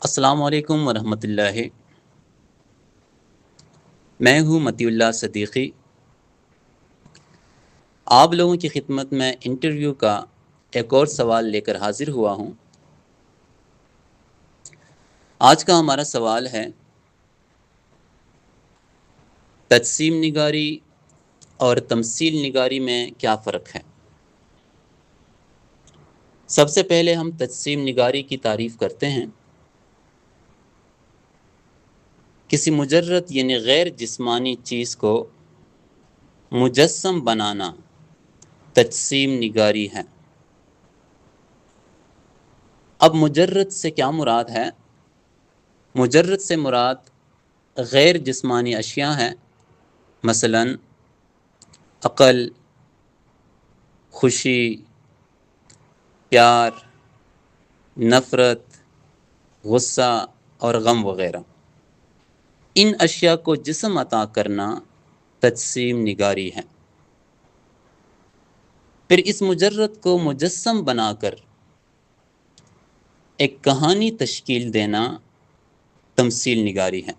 السلام علیکم ورحمۃ اللہ۔ میں ہوں متی اللہ صدیقی، آپ لوگوں کی خدمت میں انٹرویو کا ایک اور سوال لے کر حاضر ہوا ہوں۔ آج کا ہمارا سوال ہے، تجسیم نگاری اور تمثیل نگاری میں کیا فرق ہے؟ سب سے پہلے ہم تجسیم نگاری کی تعریف کرتے ہیں۔ کسی مجرد یعنی غیر جسمانی چیز کو مجسم بنانا تجسیم نگاری ہے۔ اب مجرد سے کیا مراد ہے؟ مجرد سے مراد غیر جسمانی اشیاء ہیں، مثلا عقل، خوشی، پیار، نفرت، غصہ اور غم وغیرہ۔ ان اشیاء کو جسم عطا کرنا تجسیم نگاری ہے۔ پھر اس مجرد کو مجسم بنا کر ایک کہانی تشکیل دینا تمثیل نگاری ہے۔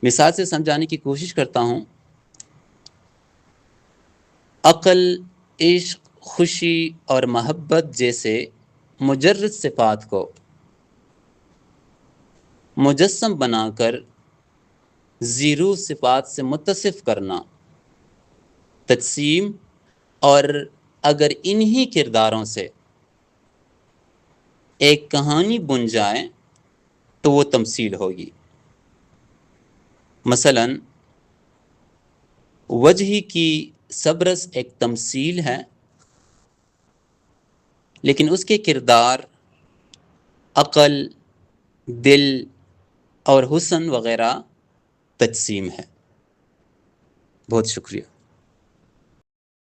مثال سے سمجھانے کی کوشش کرتا ہوں۔ عقل، عشق، خوشی اور محبت جیسے مجرد صفات کو مجسم بنا کر زیرو صفات سے متصف کرنا تجسیم، اور اگر انہی کرداروں سے ایک کہانی بن جائے تو وہ تمثیل ہوگی۔ مثلا وجہ کی صبرس ایک تمثیل ہے، لیکن اس کے کردار عقل، دل اور حسن وغیرہ تجسیم ہے۔ بہت شکریہ۔